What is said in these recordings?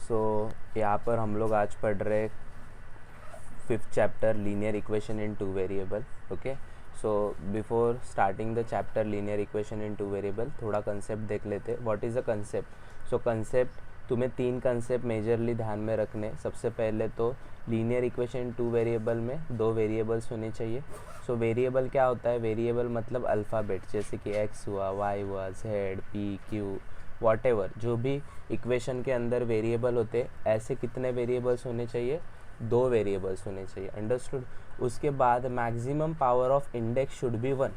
सो यहाँ पर हम लोग आज पढ़ रहे 5th chapter linear equation in two variable. Okay, so before starting the chapter linear equation in two variable थोड़ा कंसेप्ट देख लेते. What is a concept? So concept तुम्हें 3 कंसेप्ट मेजरली ध्यान में रखने. सबसे पहले तो linear equation in two variable में 2 वेरिएबल्स होने चाहिए. सो वेरिएबल क्या होता है? वेरिएबल मतलब अल्फ़ाबेट, जैसे कि एक्स हुआ, वाई हुआ, जेड, पी, क्यू, वॉटेवर. जो भी इक्वेशन के अंदर वेरिएबल होते, ऐसे कितने वेरिएबल्स होने चाहिए? 2 वेरिएबल्स होने चाहिए. अंडरस्टूड. उसके बाद maximum power of index should be 1.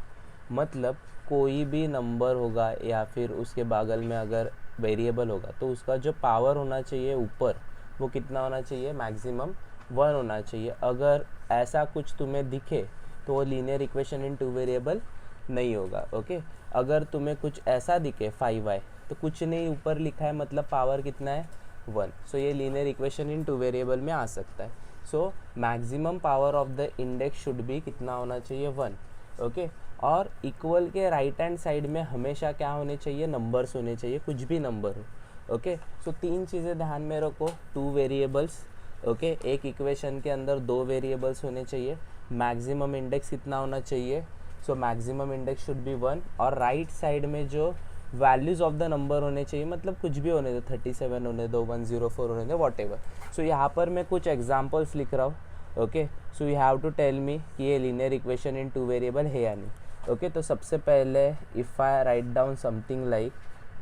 मतलब कोई भी नंबर होगा या फिर उसके बगल में अगर वेरिएबल होगा तो उसका जो पावर होना चाहिए ऊपर, वो कितना होना चाहिए? मैक्सिमम 1 होना चाहिए. अगर ऐसा कुछ तुम्हें दिखे तो वो linear equation in two variable नहीं होगा. ओके, अगर तुम्हें कुछ ऐसा दिखे 5y तो कुछ नहीं ऊपर लिखा है, मतलब पावर कितना है? 1. सो ये linear equation in two variable में आ सकता है. So maximum power of the index should be कितना होना चाहिए? 1. ओके, और इक्वल के राइट हैंड साइड में हमेशा क्या होने चाहिए? नंबर्स होने चाहिए, कुछ भी नंबर हो. ओके, सो 3 चीज़ें ध्यान में रखो. 2 वेरिएबल्स. ओके, एक इक्वेशन के अंदर 2 वेरिएबल्स होने चाहिए. मैक्सिमम इंडेक्स कितना होना चाहिए? So maximum index should be 1. और राइट साइड में जो वैल्यूज़ ऑफ द नंबर होने चाहिए, मतलब कुछ भी होने दो, 37 होने दो, 104 होने दो, वॉट एवर. सो यहाँ पर मैं कुछ एग्जाम्पल्स लिख रहा हूँ. Okay, so you have to tell me कि ये linear equation in two variable है या नहीं. ओके, तो सबसे पहले if I write down something like,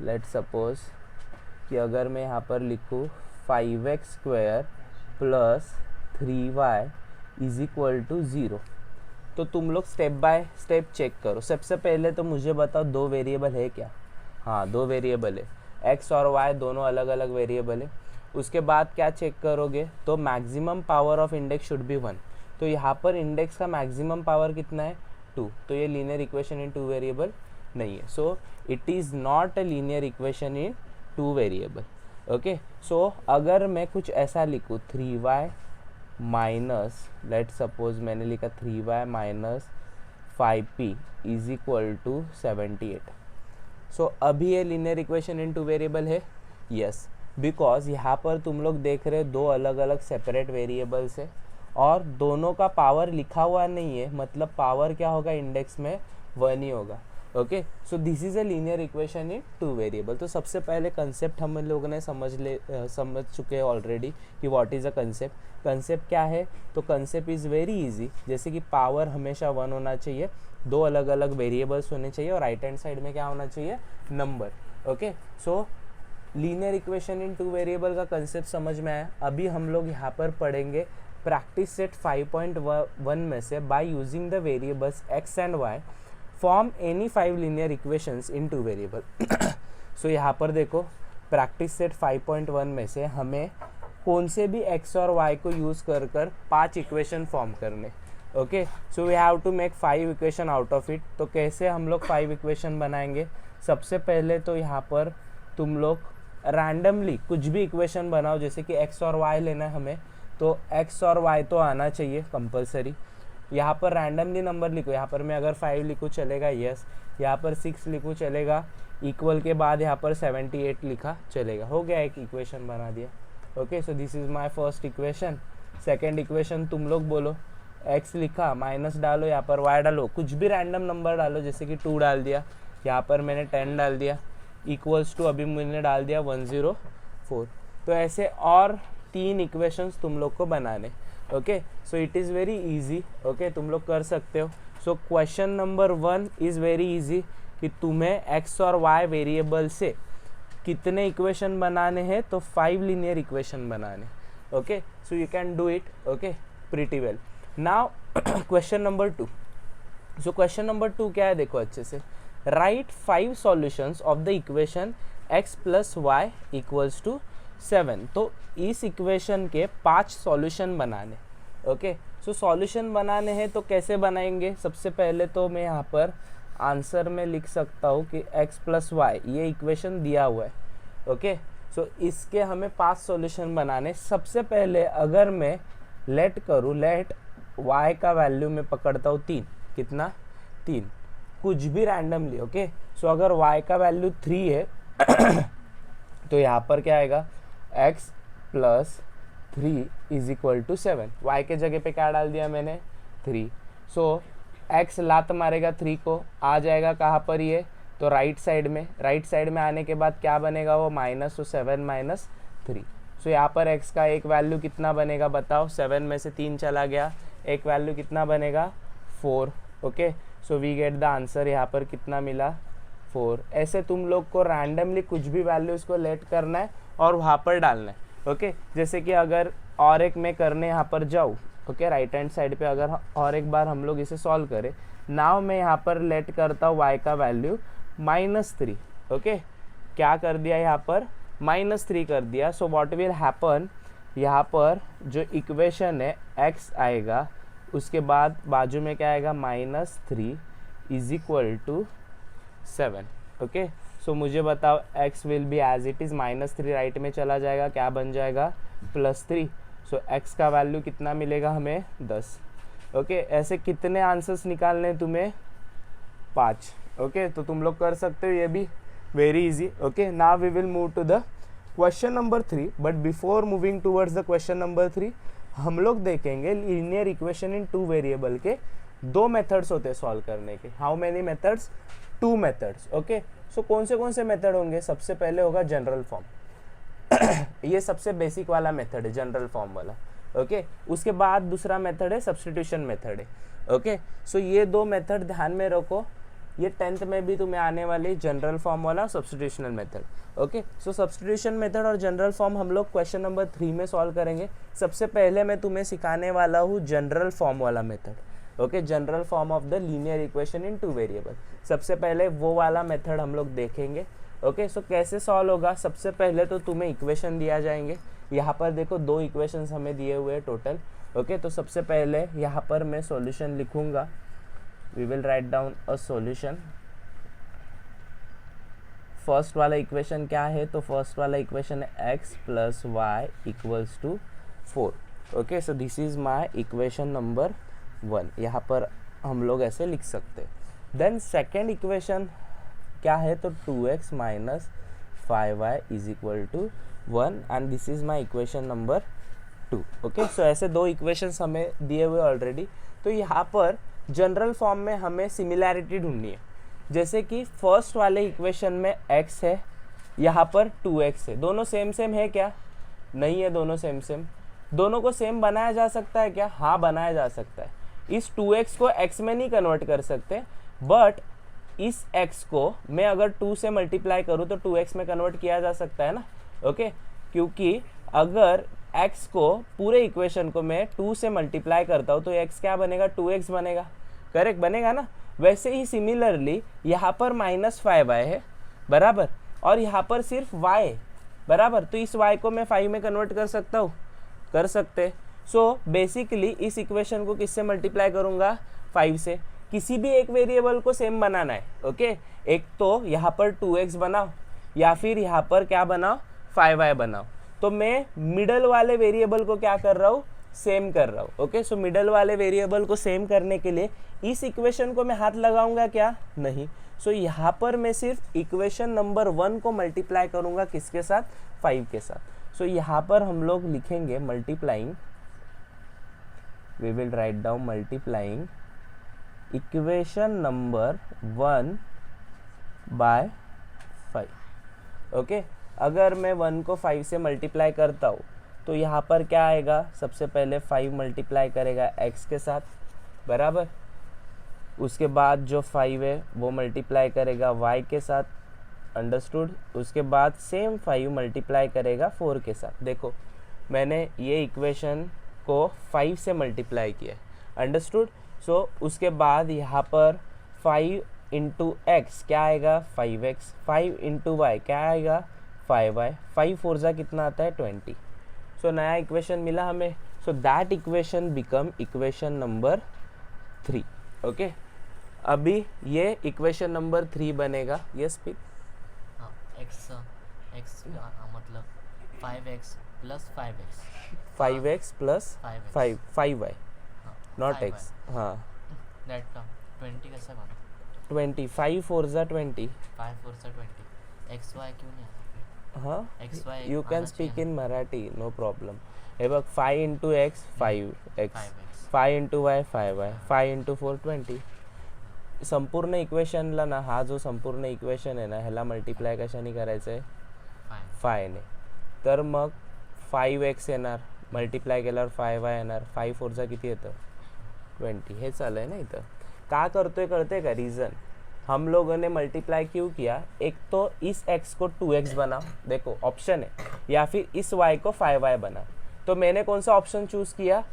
let suppose कि अगर मैं यहाँ पर लिखूँ 5x² plus 3y is equal to 0, तो तुम लोग स्टेप बाय स्टेप चेक करो. सबसे पहले तो मुझे बताओ 2 वेरिएबल है क्या? हाँ, 2 वेरिएबल है. x और y दोनों अलग अलग वेरिएबल है. उसके बाद क्या चेक करोगे? तो maximum power of index should be 1. तो यहाँ पर इंडेक्स का मैक्सिमम पावर कितना है? 2. तो ये linear equation in two variable नहीं है. So it is not a linear equation in two variable. Okay, so अगर मैं कुछ ऐसा लिखूँ 3y माइनस, लेट सपोज मैंने लिखा 3y minus 5p is equal to 78. So अभी ये linear equation in two variable है? यस, बिकॉज यहाँ पर तुम लोग देख रहे हो 2 अलग अलग सेपरेट वेरिएबल्स है और दोनों का पावर लिखा हुआ नहीं है, मतलब पावर क्या होगा? इंडेक्स में 1 ही होगा. Okay, so this is a linear equation in two variable. तो सबसे पहले कंसेप्ट हम लोगों ने समझ चुके हैं ऑलरेडी कि what is a concept. Concept क्या है? तो कंसेप्ट इज़ वेरी इजी. जैसे कि पावर हमेशा 1 होना चाहिए, 2 अलग अलग वेरिएबल्स होने चाहिए और राइट हैंड साइड में क्या होना चाहिए? Number. Okay, so linear equation in two variable का कंसेप्ट समझ में आया. अभी हम लोग यहाँ पर पढ़ेंगे प्रैक्टिस सेट 5.1 में से by using the variables x and y form any 5 linear equations in two variable. So यहाँ पर देखो, प्रैक्टिस सेट 5.1 में से हमें कौन से भी x और y को यूज़ कर 5 इक्वेशन फॉर्म करने. Okay, so we have to make 5 equation out of it. तो कैसे हम लोग 5 इक्वेशन बनाएंगे? सबसे पहले तो यहाँ पर तुम लोग रैंडमली कुछ भी इक्वेशन बनाओ. जैसे कि x और y लेना है हमें, तो x और y तो आना चाहिए कंपलसरी. यहाँ पर रैंडमली नंबर लिखो. यहाँ पर मैं अगर 5 लिखूँ चलेगा? यस. यहाँ पर 6 लिखूँ चलेगा. इक्वल के बाद यहाँ पर 78 लिखा चलेगा. हो गया, एक इक्वेशन बना दिया. Okay, so this is my first equation. Second equation तुम लोग बोलो. x लिखा, माइनस डालो, यहाँ पर y डालो, कुछ भी रैंडम नंबर डालो. जैसे कि 2 डाल दिया, यहाँ पर मैंने 10 डाल दिया, इक्वल्स टू अभी मैंने डाल दिया 104. तो ऐसे और 3 इक्वेशंस तुम लोग को बनाने. Okay, so it is very easy. Okay, तुम लोग कर सकते हो. सो question number 1 is very easy कि तुम्हें x और y वेरिएबल से कितने इक्वेशन बनाने हैं? तो 5 लीनियर इक्वेशन बनाने. Okay, so you can do it. Okay, pretty well. Now question number 2. सो क्वेश्चन नंबर 2 क्या है? देखो अच्छे से. Write 5 solutions of the equation x plus y equals to 7. तो इस इक्वेशन के 5 सॉल्यूशन बनाने. ओके, सो सॉल्यूशन बनाने हैं तो कैसे बनाएंगे? सबसे पहले तो मैं यहाँ पर आंसर में लिख सकता हूँ कि x प्लस वाई, ये इक्वेशन दिया हुआ है. ओके, सो इसके हमें 5 सॉल्यूशन बनाने. सबसे पहले अगर मैं लेट करूँ, लेट y का वैल्यू मैं पकड़ता हूँ 3. कितना? 3. कुछ भी रैंडमली. ओके, सो अगर y का वैल्यू 3 है तो यहाँ पर क्या आएगा? x plus 3 is equal to 7। Y के जगह पे क्या डाल दिया मैंने 3। सो एक्स लात मारेगा 3 को, आ जाएगा कहाँ पर ये, तो राइट साइड में आने के बाद क्या बनेगा वो माइनस, तो 7 माइनस 3। सो यहाँ पर x का एक वैल्यू कितना बनेगा बताओ, 7 में से 3 चला गया, एक वैल्यू कितना बनेगा 4। Okay, so we get the answer, यहाँ पर कितना मिला 4। ऐसे तुम लोग को रैंडमली कुछ भी वैल्यूज़ को लेट करना है और वहाँ पर डालना है। ओके, जैसे कि अगर और एक मैं करने यहाँ पर जाऊँ, ओके राइट हैंड साइड पे अगर और एक बार हम लोग इसे सॉल्व करें, नाउ मैं यहाँ पर लेट करता हूँ y का वैल्यू -3। ओके, क्या कर दिया यहाँ पर -3 कर दिया। सो व्हाट विल हैपन, यहाँ पर जो इक्वेशन है x आएगा, उसके बाद बाजू में क्या आएगा -3 is equal to 7। Okay, so मुझे बताओ x will be as it is, -3 right में चला जाएगा, क्या बन जाएगा +3। सो x का वैल्यू कितना मिलेगा हमें 10। ओके, ऐसे कितने आंसर्स निकालने हैं तुम्हें 5। ओके, तो तुम लोग कर सकते हो, ये भी very easy. Okay, now we will move to the question number 3, but before moving towards the question number 3 हम लोग देखेंगे लीनियर इक्वेशन इन 2 वेरिएबल के 2 मेथड्स होते हैं सॉल्व करने के। How many methods, 2 methods. Okay, so कौन से मेथड होंगे, सबसे पहले होगा जनरल फॉर्म ये सबसे बेसिक वाला मेथड है जनरल फॉर्म वाला। ओके, उसके बाद दूसरा मेथड है सब्स्टिट्यूशन मेथड है। ओके, सो ये 2 मेथड ध्यान में रखो, ये 10th में भी तुम्हें आने वाली जनरल फॉर्म वाला सब्स्टिट्यूशनल मेथड। ओके, सो सब्स्टिट्यूशन मेथड और जनरल फॉर्म हम लोग क्वेश्चन नंबर 3 में सॉल्व करेंगे। सबसे पहले मैं तुम्हें सिखाने वाला हूँ जनरल फॉर्म वाला method. Okay, general form of the linear equation in 2 variable, सबसे पहले वो वाला मेथड हम लोग देखेंगे। ओके, सो कैसे सॉल्व होगा, सबसे पहले तो तुम्हें इक्वेशन दिया जाएंगे। यहाँ पर देखो 2 इक्वेशंस हमें दिए हुए हैं टोटल। ओके, तो सबसे पहले यहाँ पर मैं सॉल्यूशन लिखूंगा, we will write down a solution. First वाला इक्वेशन क्या है, तो फर्स्ट वाला इक्वेशन है x + y = 4। Okay, so this is my equation number 1, यहाँ पर हम लोग ऐसे लिख सकते हैं। देन सेकेंड इक्वेशन क्या है, तो 2x - 5y = 1 and this is my equation number 2। Okay, so ऐसे 2 इक्वेशंस हमें दिए हुए ऑलरेडी। तो यहाँ पर जनरल फॉर्म में हमें सिमिलैरिटी ढूंढनी है, जैसे कि फर्स्ट वाले इक्वेशन में x है, यहाँ पर 2x है, दोनों सेम है क्या, नहीं है, दोनों सेम। दोनों को सेम बनाया जा सकता है क्या, हाँ बनाया जा सकता है। इस 2x को x में नहीं कन्वर्ट कर सकते, बट इस x को मैं अगर 2 से मल्टीप्लाई करूँ तो 2x में कन्वर्ट किया जा सकता है ना। ओके, क्योंकि अगर x को पूरे इक्वेशन को मैं 2 से मल्टीप्लाई करता हूँ तो x क्या बनेगा, 2x बनेगा, करेक्ट बनेगा ना। वैसे ही सिमिलरली यहाँ पर -5y है बराबर, और यहाँ पर सिर्फ y है बराबर, तो इस y को मैं 5 में कन्वर्ट कर सकता हूँ, कर सकते। सो बेसिकली इस इक्वेशन को किससे मल्टीप्लाई करूँगा, 5 से। किसी भी एक वेरिएबल को सेम बनाना है। ओके, एक तो यहाँ पर 2x बनाओ या फिर यहाँ पर क्या बनाओ 5y बनाओ, तो मैं मिडल वाले वेरिएबल को क्या कर रहा हूँ, सेम कर रहा हूँ। ओके, सो मिडल वाले वेरिएबल को सेम करने के लिए इस इक्वेशन को मैं हाथ लगाऊंगा क्या, नहीं। सो यहाँ पर मैं सिर्फ इक्वेशन नंबर 1 को मल्टीप्लाई करूँगा, किसके साथ, 5 के साथ। सो यहाँ पर हम लोग लिखेंगे multiplying, we will write down multiplying equation number 1 by 5। ओके, अगर मैं 1 को 5 से मल्टीप्लाई करता हूँ तो यहाँ पर क्या आएगा, सबसे पहले 5 मल्टीप्लाई करेगा x के साथ बराबर, उसके बाद जो 5 है वो मल्टीप्लाई करेगा y के साथ, अंडरस्टूड। उसके बाद सेम 5 मल्टीप्लाई करेगा 4 के साथ। देखो मैंने ये इक्वेशन को 5 से मल्टीप्लाई किया, अंडरस्टूड। सो उसके बाद यहाँ पर 5 इंटू एक्स क्या आएगा, 5x, 5 इंटू वाई क्या आएगा, 5y, 5 4 जा कितना आता है 20। सो नया इक्वेशन मिला हमें। So that equation become equation number 3। Okay, अभी ये इक्वेशन नंबर 3 बनेगा। यस पिक, x मतलब 5x plus 5x 5x plus 5y not x। हाँ, दैट का 20 कैसे बना, 20, 5 4 जा 20, 5 4 से 20, xy क्यों नहीं आया हां XY यू कॅन आना स्पीक चाहिए इन मराठी नो प्रॉब्लेम. हे बघ 5 into x 5x, 5x 5 into y 5y, 5 into 4 20. संपूर्ण इक्वेशनला ना, हा जो संपूर्ण इक्वेशन आहे ना, ह्याला मल्टिप्लाय कशाने करायचं आहे 5 5ने. तर मग 5x येणार, मल्टिप्लाय केल्यावर 5y येणार, 5 4चा किती येतं 20. हे चालू है ना इधर. क्या करते कळते का रीज़न. हम लोगों ने मल्टीप्लाई क्यों किया, एक तो इस x को 2x बना, देखो ऑप्शन है, या फिर इस y को 5y बना. तो मैंने कौन सा ऑप्शन चूज़ किया,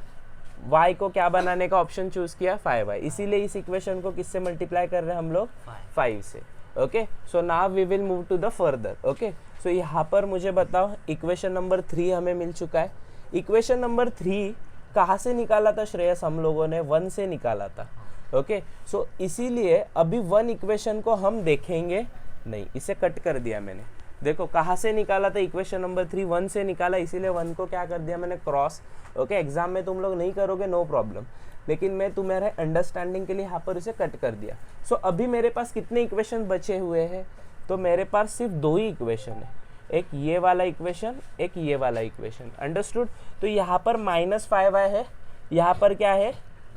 y को क्या बनाने का ऑप्शन चूज़ किया 5y. इसीलिए इस इक्वेशन को किससे मल्टीप्लाई कर रहे हैं हम लोग 5 से. Okay, so now we will move to the further. Okay, so यहाँ पर मुझे बताओ इक्वेशन नंबर 3 हमें मिल चुका है. इक्वेशन नंबर 3 कहाँ से निकाला था श्रेयस, हम लोगों ने 1 से निकाला था. ओके, सो इसीलिए अभी 1 इक्वेशन को हम देखेंगे नहीं, इसे कट कर दिया मैंने. देखो कहाँ से निकाला था इक्वेशन नंबर 3, 1 से निकाला, इसीलिए 1 को क्या कर दिया मैंने क्रॉस. ओके, एग्जाम में तुम लोग नहीं करोगे नो प्रॉब्लम, लेकिन मैं तुम्हारे अंडरस्टैंडिंग के लिए यहाँ पर इसे कट कर दिया. सो अभी मेरे पास कितने इक्वेशन बचे हुए हैं, तो मेरे पास सिर्फ 2 ही इक्वेशन है, एक ये वाला इक्वेशन, एक ये वाला इक्वेशन. अंडरस्टूड. तो यहाँ पर -5y है, यहाँ पर क्या है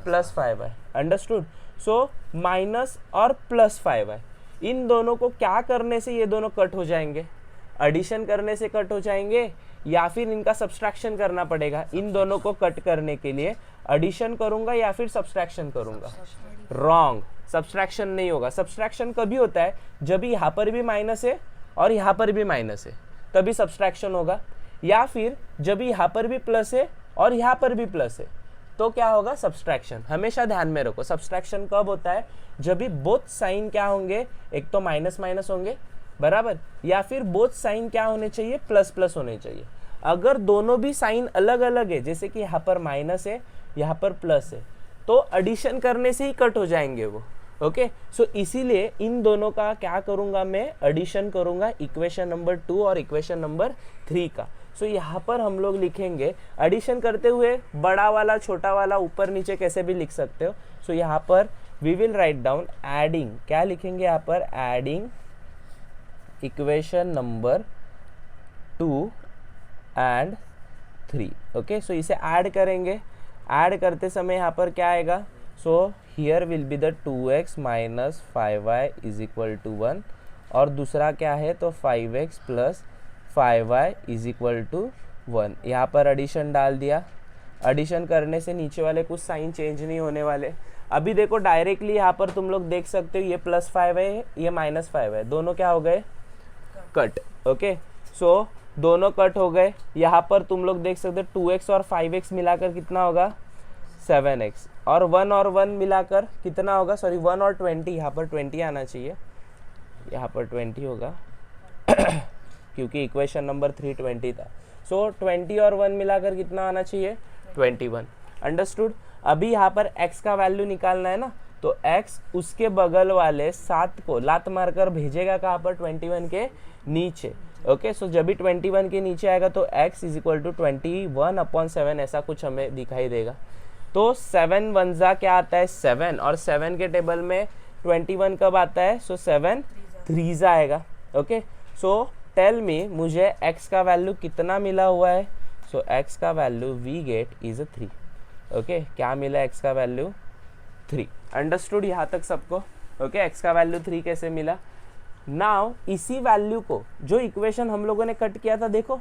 +5y. अंडरस्टूड. सो माइनस और +5y, इन दोनों को क्या करने से ये दोनों कट हो जाएंगे, एडिशन करने से कट हो जाएंगे, या फिर इनका सब्सट्रैक्शन करना पड़ेगा. इन दोनों को कट करने के लिए एडिशन करूंगा या फिर सब्सट्रैक्शन करूंगा. रॉन्ग, सब्सट्रैक्शन नहीं होगा. सब्सट्रैक्शन कभी होता है जब यहाँ पर भी माइनस है और यहाँ पर भी माइनस है, तभी सब्सट्रैक्शन होगा. या फिर जब यहाँ पर भी प्लस है और यहाँ पर भी प्लस है, तो क्या होगा सब्सट्रैक्शन. हमेशा ध्यान में रखो, सब्सट्रैक्शन कब होता है, जब भी बोथ साइन क्या होंगे, एक तो माइनस माइनस होंगे बराबर, या फिर बोथ साइन क्या होने चाहिए प्लस प्लस होने चाहिए. अगर दोनों भी साइन अलग अलग है, जैसे कि यहाँ पर माइनस है यहाँ पर प्लस है, तो एडिशन करने से ही कट हो जाएंगे वो. ओके, सो इसीलिए इन दोनों का क्या करूंगा मैं, एडिशन करूंगा इक्वेशन नंबर 2 और इक्वेशन नंबर 3 का. सो यहाँ पर हम लोग लिखेंगे एडिशन करते हुए, बड़ा वाला छोटा वाला ऊपर नीचे कैसे भी लिख सकते हो. सो यहाँ पर we will write down adding, क्या लिखेंगे यहाँ पर, adding equation number 2 and 3. Okay, so इसे ऐड करेंगे. ऐड करते समय यहाँ पर क्या आएगा, so here will be the 2x minus 5y is equal to 1, और दूसरा क्या है तो 5x plus 5y is equal to 1. यहाँ पर एडिशन डाल दिया. एडिशन करने से नीचे वाले कुछ साइन चेंज नहीं होने वाले. अभी देखो डायरेक्टली यहाँ पर तुम लोग देख सकते हो, ये +5 है ये -5 है, दोनों क्या हो गए कट. ओके, सो दोनों कट हो गए. यहाँ पर तुम लोग देख सकते हो 2x और 5x मिलाकर कितना होगा 7x, और 1 और 1 मिलाकर कितना होगा, सॉरी 1 और 20, यहाँ पर 20 आना चाहिए, यहाँ पर 20 होगा क्योंकि इक्वेशन नंबर 3 20 था. सो 20 और 1 मिलाकर कितना आना चाहिए 21. अंडरस्टूड. अभी यहाँ पर x का वैल्यू निकालना है ना, तो x उसके बगल वाले 7 को लात मारकर भेजेगा कहाँ पर 21 के नीचे. ओके, सो जब भी 21 के नीचे आएगा तो x इज इक्वल टू 21/7 ऐसा कुछ हमें दिखाई देगा. तो 7 1 क्या आता है 7, और 7 के टेबल में 21 कब आता है, सो 7 3 आएगा. ओके, सो टेल मी मुझे x का वैल्यू कितना मिला हुआ है, सो x का value we get is 3. Okay, क्या मिला x का वैल्यू 3. अंडरस्टूड यहाँ तक सबको. ओके, x का वैल्यू 3 कैसे मिला. नाउ इसी वैल्यू को जो इक्वेशन हम लोगों ने कट किया था देखो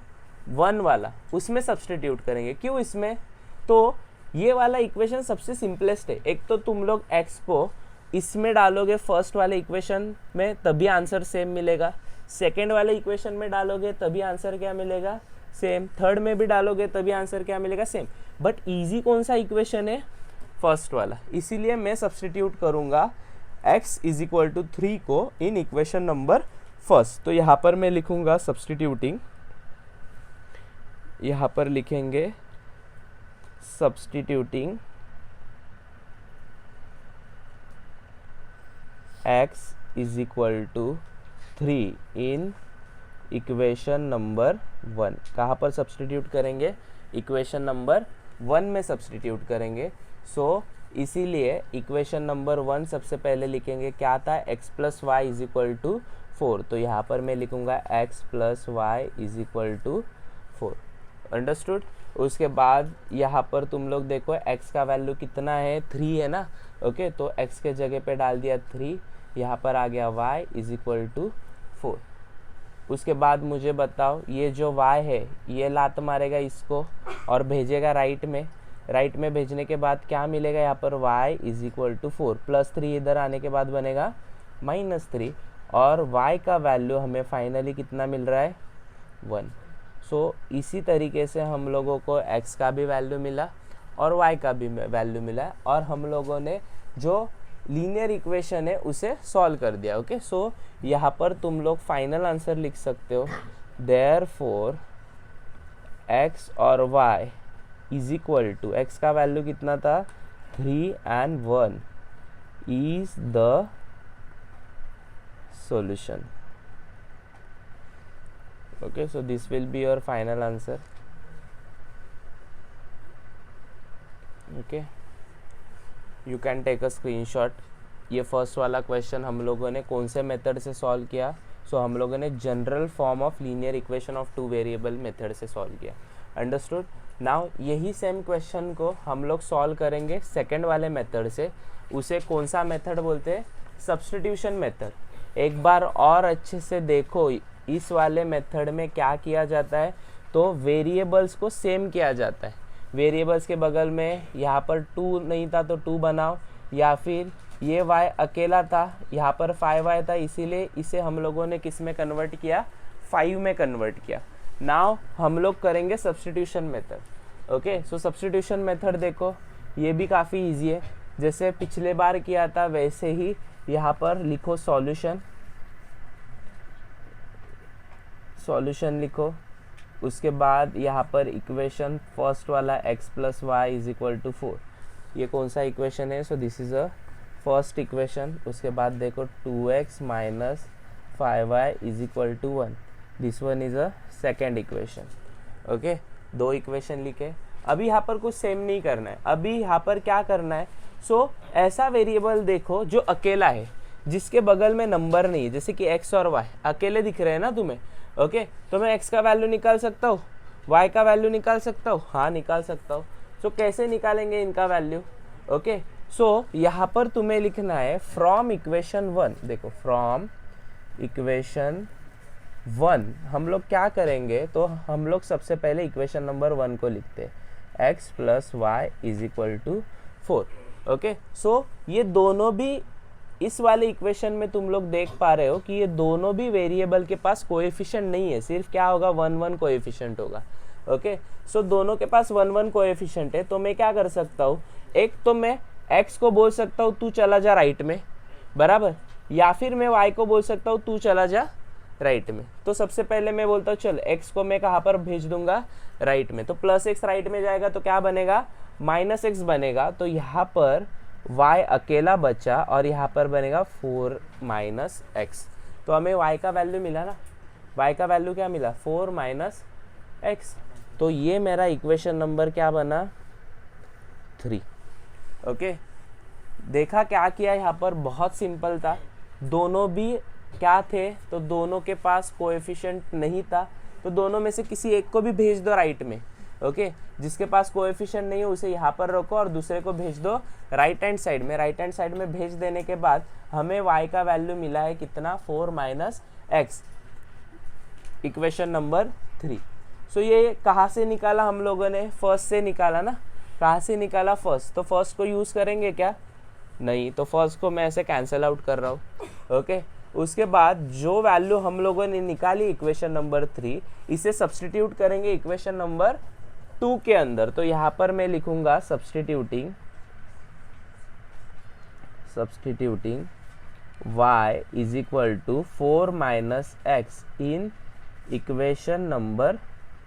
1 वाला, उसमें सब्सटीट्यूट करेंगे. क्यों इसमें, तो ये वाला इक्वेशन सबसे सिंपलेस्ट है. एक तो तुम लोग x को इसमें डालोगे फर्स्ट वाले इक्वेशन में, तभी आंसर सेम मिलेगा. सेकेंड वाले इक्वेशन में डालोगे तभी आंसर क्या मिलेगा सेम. थर्ड में भी डालोगे तभी आंसर क्या मिलेगा सेम. बट इजी कौन सा इक्वेशन है, फर्स्ट वाला. इसीलिए मैं सब्सटीट्यूट करूंगा x इज इक्वल टू 3 को इन इक्वेशन नंबर फर्स्ट. तो यहाँ पर मैं लिखूंगा सब्सटीट्यूटिंग, यहाँ पर लिखेंगे substituting x is equal to 3 in equation number 1. कहाँ पर सब्सटीट्यूट करेंगे, इक्वेशन नंबर 1 में सब्सटीट्यूट करेंगे. सो इसीलिए इक्वेशन नंबर 1 सबसे पहले लिखेंगे क्या था, x plus y is equal to 4, तो यहाँ पर मैं लिखूँगा x plus y is equal to 4। Understood. उसके बाद यहाँ पर तुम लोग देखो x का वैल्यू कितना है, 3 है ना। ओके, तो x के जगह पे डाल दिया 3, यहाँ पर आ गया y इज इक्वल टू 4। उसके बाद मुझे बताओ ये जो y है ये लात मारेगा इसको और भेजेगा राइट में। राइट में भेजने के बाद क्या मिलेगा यहाँ पर y is equal to 4, plus 3 इधर आने के बाद बनेगा -3, और y का वैल्यू हमें फाइनली कितना मिल रहा है 1। सो इसी तरीके से हम लोगों को x का भी वैल्यू मिला और y का भी वैल्यू मिला, और हम लोगों ने जो लीनियर इक्वेशन है उसे सॉल्व कर दिया। ओके, सो यहाँ पर तुम लोग फाइनल आंसर लिख सकते हो, देयरफॉर x और y is equal to, x का वैल्यू कितना था 3 and 1 is the solution. Okay, so this will be your final answer. Okay, you can take a screenshot. ये फर्स्ट वाला क्वेश्चन हम लोगों ने कौन से मेथड से सॉल्व किया? सो हम लोगों ने general form of linear equation of two variable method से सॉल्व किया। अंडरस्टूड। नाउ यही सेम क्वेश्चन को हम लोग सॉल्व करेंगे सेकंड वाले मेथड से। उसे कौन सा मेथड बोलते हैं? Substitution method. एक बार और अच्छे से देखो इस वाले मेथड में क्या किया जाता है, तो वेरिएबल्स को सेम किया जाता है। वेरिएबल्स के बगल में यहाँ पर 2 नहीं था तो 2 बनाओ, या फिर ये y अकेला था, यहाँ पर 5y था, इसीलिए इसे हम लोगों ने किस में कन्वर्ट किया? 5 में कन्वर्ट किया। नाउ हम लोग करेंगे सब्स्टिट्यूशन मेथड। ओके, सो सब्स्टिट्यूशन मेथड देखो ये भी काफ़ी इजी है, जैसे पिछले बार किया था वैसे ही यहाँ पर लिखो सॉल्यूशन, सॉल्यूशन लिखो। उसके बाद यहाँ पर इक्वेशन फर्स्ट वाला x plus y is equal to 4, ये कौन सा इक्वेशन है? So this is a first equation. उसके बाद देखो 2x minus 5y is equal to 1, this one is a second equation. Okay, 2 equation लिखे। अभी यहाँ पर कुछ सेम नहीं करना है, अभी यहाँ पर क्या करना है? सो ऐसा वेरिएबल देखो जो अकेला है, जिसके बगल में नंबर नहीं है, जैसे कि x और y अकेले दिख रहे हैं ना तुम्हें। ओके, तो मैं x का वैल्यू निकाल सकता हूँ, y का वैल्यू निकाल सकता हूँ, हाँ निकाल सकता हूँ। सो कैसे निकालेंगे इनका वैल्यू? ओके, सो यहाँ पर तुम्हें लिखना है फ्रॉम इक्वेशन 1। देखो फ्रॉम इक्वेशन 1 हम लोग क्या करेंगे, तो हम लोग सबसे पहले इक्वेशन नंबर 1 को लिखते हैं, x plus y is equal to 4। Okay, so ये दोनों भी इस वाले इक्वेशन में तुम लोग देख पा रहे हो कि ये दोनों भी वेरिएबल के पास कोएफिशिएंट नहीं है, सिर्फ क्या होगा 1 कोएफिशिएंट होगा। ओके, सो दोनों के पास 1 कोएफिशिएंट है, तो मैं क्या कर सकता हूँ, एक तो मैं x को बोल सकता हूँ तू चला जा राइट में, बराबर, या फिर मैं y को बोल सकता हूँ तू चला जा राइट में। तो सबसे पहले मैं बोलता हूँ चल x को मैं कहाँ पर भेज दूंगा? राइट में। तो प्लस x राइट में जाएगा तो क्या बनेगा? माइनस x बनेगा। तो यहाँ पर y अकेला बचा और यहाँ पर बनेगा 4 माइनस x। तो हमें y का वैल्यू मिला ना, y का वैल्यू क्या मिला? 4 माइनस x। तो ये मेरा इक्वेशन नंबर क्या बना? 3। ओके, देखा क्या किया यहाँ पर? बहुत सिंपल था, दोनों भी क्या थे, तो दोनों के पास कोएफिशिएंट नहीं था, तो दोनों में से किसी एक को भी भेज दो राइट में। ओके, जिसके पास कोएफिशिएंट नहीं है उसे यहाँ पर रखो और दूसरे को भेज दो राइट हैंड साइड में। राइट हैंड साइड में भेज देने के बाद हमें y का वैल्यू मिला है कितना? 4 माइनस x, इक्वेशन नंबर 3। सो ये कहाँ से निकाला हम लोगों ने? फर्स्ट से निकाला ना। कहाँ से निकाला? फर्स्ट। तो फर्स्ट को यूज़ करेंगे क्या? नहीं, तो फर्स्ट को मैं ऐसे कैंसिल आउट कर रहा हूँ। ओके, उसके बाद जो वैल्यू हम लोगों ने निकाली इक्वेशन नंबर 3, इसे सब्स्टिट्यूट करेंगे इक्वेशन नंबर 2 के अंदर। तो यहाँ पर मैं लिखूंगा substituting y is equal to 4 minus x in equation number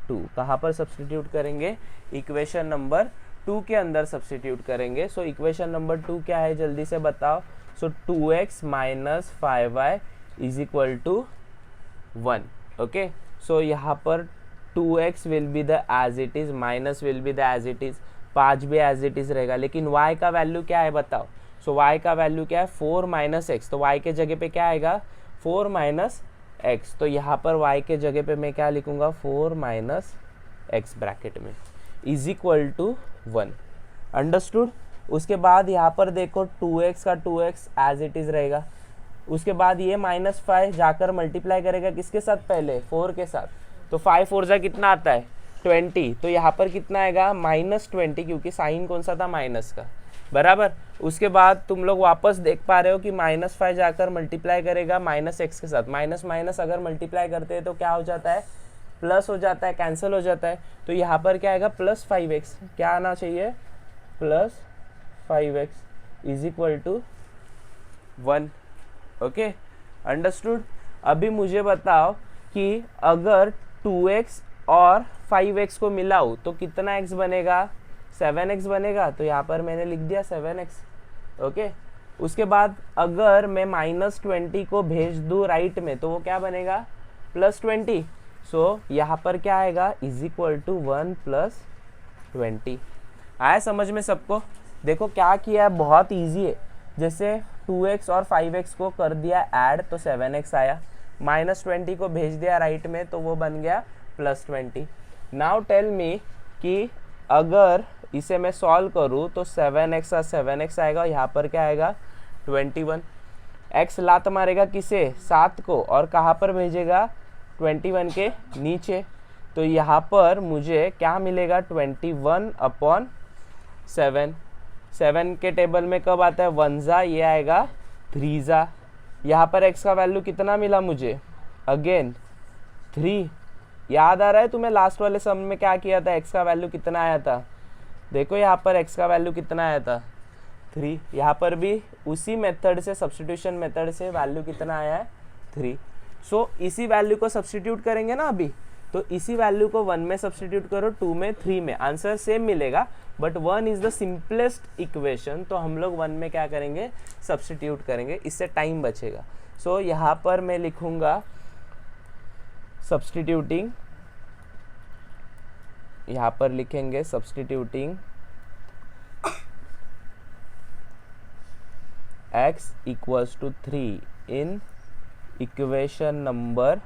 2। कहाँ पर सब्स्टिट्यूट करेंगे? इक्वेशन नंबर 2 के अंदर सब्स्टिट्यूट करेंगे। सो इक्वेशन नंबर 2 क्या है जल्दी से बताओ? So 2x minus 5y is equal to 1। Okay, so यहाँ पर 2x will be the as it is, minus will be the as it is, 5 भी एज इट इज रहेगा, लेकिन y का वैल्यू क्या है बताओ? सो y का वैल्यू क्या है? 4 माइनस एक्स। तो y के जगह पे क्या आएगा? 4 माइनस एक्स, तो यहाँ पर y के जगह पे मैं क्या लिखूँगा 4 माइनस एक्स ब्रैकेट में इज इक्वल टू 1। अंडरस्टूड। उसके बाद यहाँ पर देखो 2x का 2x एज इट इज़ रहेगा। उसके बाद ये -5 जाकर मल्टीप्लाई करेगा किसके साथ, पहले 4 के साथ, तो 5 4 जा कितना आता है 20, तो यहाँ पर कितना आएगा -20, क्योंकि साइन कौन सा था माइनस का, बराबर। उसके बाद तुम लोग वापस देख पा रहे हो कि -5 जाकर मल्टीप्लाई करेगा -x के साथ, माइनस माइनस अगर मल्टीप्लाई करते हैं तो क्या हो जाता है, प्लस हो जाता है, कैंसिल हो जाता है, तो यहाँ पर क्या आएगा +5x, क्या आना चाहिए +5x is equal to 1। Okay, understood. अभी मुझे बताओ कि अगर 2x और 5x को मिलाऊँ तो कितना x बनेगा, 7x बनेगा, तो यहाँ पर मैंने लिख दिया 7x। ओके, उसके बाद अगर मैं -20 को भेज दूँ राइट में तो वो क्या बनेगा +20, सो यहाँ पर क्या आएगा इज इक्वल टू 1 + 20। आया समझ में सबको? देखो क्या किया है, बहुत ईजी है। जैसे 2x और 5x को कर दिया ऐड तो 7x आया, -20 को भेज दिया राइट में तो वो बन गया +20। नाउ टेल मी कि अगर इसे मैं सॉल्व करूँ तो 7x और 7x आएगा, यहाँ पर क्या आएगा 21। x लात मारेगा किसे, 7 को, और कहाँ पर भेजेगा 21 के नीचे, तो यहाँ पर मुझे क्या मिलेगा 21/7। 7 के टेबल में कब आता है 1 जा, ये आएगा 3 जा। यहाँ पर x का वैल्यू कितना मिला मुझे, अगेन 3। याद आ रहा है तुम्हें लास्ट वाले सम में क्या किया था, x का वैल्यू कितना आया था, देखो यहाँ पर x का वैल्यू कितना आया था 3। यहाँ पर भी उसी मेथड से, सब्स्टिट्यूशन मेथड से वैल्यू कितना आया है 3। सो इसी वैल्यू को सब्स्टिट्यूट करेंगे ना अभी, तो इसी वैल्यू को 1 में सब्स्टिट्यूट करो, 2 में, 3 में, आंसर सेम मिलेगा, but 1 is the simplest equation, तो हम लोग 1 में क्या करेंगे सब्स्टिट्यूट करेंगे, इससे टाइम बचेगा। सो यहाँ पर मैं लिखूंगा सब्स्टिट्यूटिंग, यहाँ पर लिखेंगे substituting x equals to 3 in equation number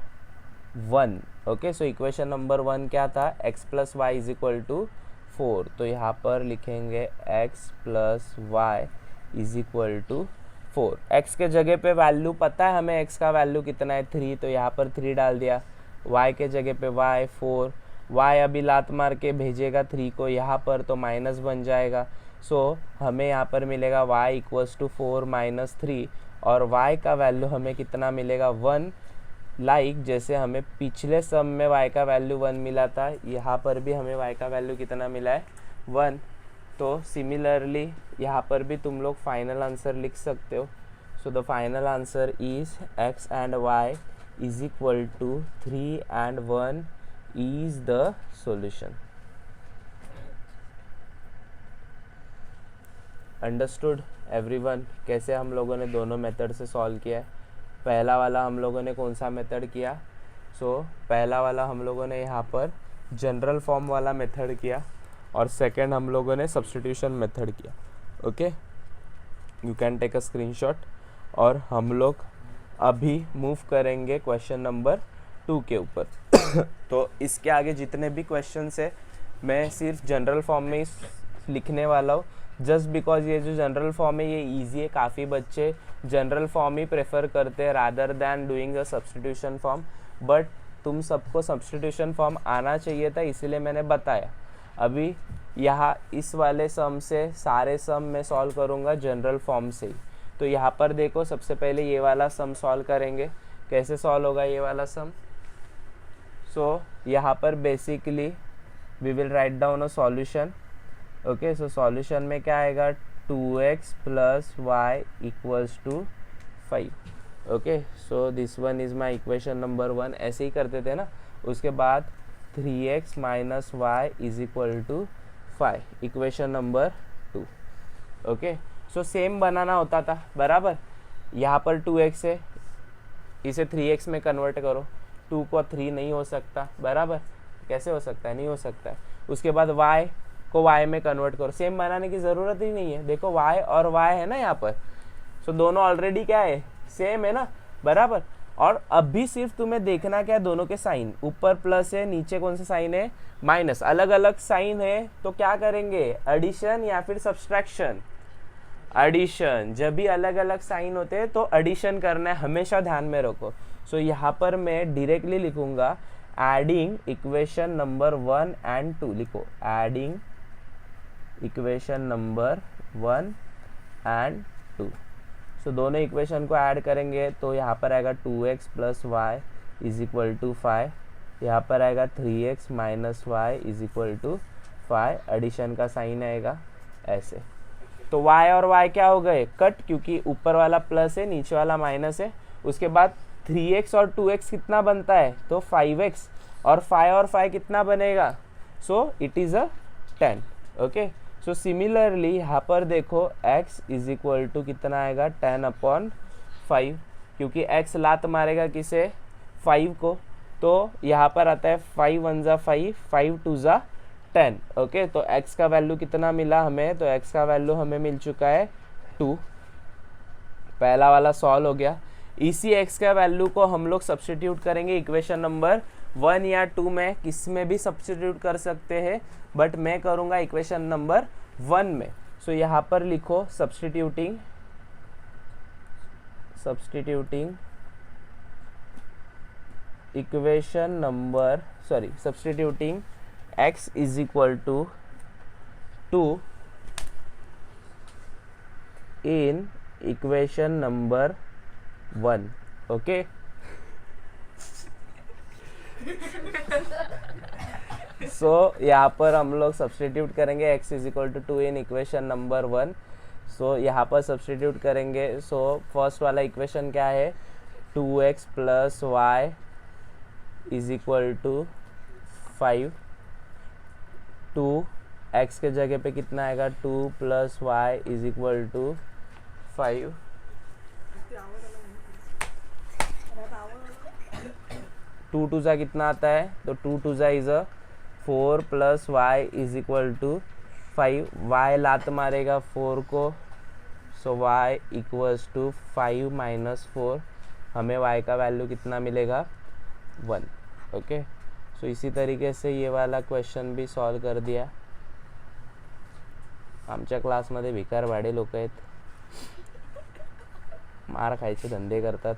1। Okay, so equation number 1 क्या था, x + y is equal to 4, तो यहाँ पर लिखेंगे x + y is equal to 4। x के जगह पे वैल्यू पता है हमें, x का वैल्यू कितना है 3, तो यहाँ पर 3 डाल दिया, y के जगह पे y 4, y अभी लात मार के भेजेगा 3 को यहाँ पर, तो माइनस बन जाएगा। सो हमें यहाँ पर मिलेगा y इक्वल्स टू 4 - 3, और y का वैल्यू हमें कितना मिलेगा 1। लाइक जैसे हमें पिछले सम में y का वैल्यू 1 मिला था, यहाँ पर भी हमें y का वैल्यू कितना मिला है 1। तो सिमिलरली यहाँ पर भी तुम लोग फाइनल आंसर लिख सकते हो। So the final answer is x and y is equal to 3 and 1 is the solution. Understood everyone, कैसे हम लोगों ने दोनों मेथड से सॉल्व किया है। पहला वाला हम लोगों ने कौन सा मेथड किया, पहला वाला हम लोगों ने यहाँ पर जनरल फॉर्म वाला मेथड किया, और सेकंड हम लोगों ने सब्स्टिट्यूशन मेथड किया। Okay, you can take a screenshot. और हम लोग अभी मूव करेंगे क्वेश्चन नंबर 2 के ऊपर। तो इसके आगे जितने भी क्वेश्चन है मैं सिर्फ जनरल फॉर्म में ही लिखने वाला हूँ, जस्ट बिकॉज ये जो जनरल फॉर्म है ये इजी है, काफ़ी बच्चे जनरल फॉर्म ही प्रेफर करते हैं rather than doing a substitution form, but तुम सबको सब्स्टिट्यूशन फॉर्म आना चाहिए था, इसीलिए मैंने बताया। अभी यहाँ इस वाले सम से सारे सम मैं सॉल्व करूँगा जनरल फॉर्म से ही। तो यहाँ पर देखो, सबसे पहले ये वाला सम सॉल्व करेंगे। कैसे सॉल्व होगा ये वाला सम, यहाँ पर basically we will write down a solution. Okay, so solution में क्या आएगा 2x + y equals to 5। Okay, so this one is my equation number 1, ऐसे ही करते थे ना। उसके बाद 3x - y is equal to 5, equation number 2। Okay, so same बनाना होता था, बराबर। यहाँ पर 2x है, इसे 3x में कन्वर्ट करो, 2 को 3 नहीं हो सकता, बराबर। कैसे हो सकता है, नहीं हो सकता है। उसके बाद y को y में कन्वर्ट करो, सेम बनाने की ज़रूरत ही नहीं है। देखो y और y है ना यहाँ पर, सो दोनों ऑलरेडी क्या है, सेम है ना, बराबर। और अभी सिर्फ तुम्हें देखना क्या है, दोनों के साइन, ऊपर प्लस है, नीचे कौन सा साइन है, माइनस, अलग अलग साइन है, तो क्या करेंगे, एडिशन या फिर सब्सट्रैक्शन, एडिशन। जब भी अलग अलग साइन होते हैं तो एडिशन करना है, हमेशा ध्यान में रखो। सो यहाँ पर मैं डायरेक्टली लिखूंगा एडिंग इक्वेशन नंबर 1 एंड 2, लिखो एडिंग इक्वेशन नंबर 1 एंड 2। सो दोनों इक्वेशन को ऐड करेंगे तो यहाँ पर आएगा 2x plus y is equal to 5, यहाँ पर आएगा 3x minus y is equal to 5, addition का साइन आएगा ऐसे। तो y और y क्या हो गए, कट, क्योंकि ऊपर वाला प्लस है, नीचे वाला माइनस है। उसके बाद 3x और 2x कितना बनता है, तो 5x, और 5 कितना बनेगा, सो it is a 10। Okay, so similarly यहाँ पर देखो x इज इक्वल टू कितना आएगा, 10/5, क्योंकि x लात मारेगा किसे, 5 को, तो यहाँ पर आता है 5 1 ज़ा 5, 5 2 ज़ा 10। ओके, तो x का वैल्यू कितना मिला हमें, तो x का वैल्यू हमें मिल चुका है 2। पहला वाला सॉल्व हो गया। इसी x का वैल्यू को हम लोग सब्स्टिट्यूट करेंगे इक्वेशन नंबर 1 या 2 में, किस में भी सब्स्टिट्यूट कर सकते हैं, बट मैं करूँगा इक्वेशन नंबर 1 में। सो यहाँ पर लिखो substituting equation number, substituting x is equal to 2 in equation number 1। okay, so यहाँ पर हम लोग सब्स्टिट्यूट करेंगे x is equal to 2 in equation number 1। so यहाँ पर सब्स्टिट्यूट करेंगे। so फर्स्ट वाला इक्वेशन क्या है, 2x plus y is equal to 5, 2x के जगह पे कितना आएगा, 2 plus y is equal to 5, 2 2 ज़ा कितना आता है, तो 2 2 ज़ा is 4 plus y is equal to 5, y लात मारेगा 4 को, so y equals to 5 minus 4, हमें y का वैल्यू कितना मिलेगा, 1। ओके, सो इसी तरीके से ये वाला क्वेश्चन भी सॉल्व कर दिया। आमच्या क्लासमध्ये भिकार भाडे लोक आहेत, मार खायचे धंदे करतात।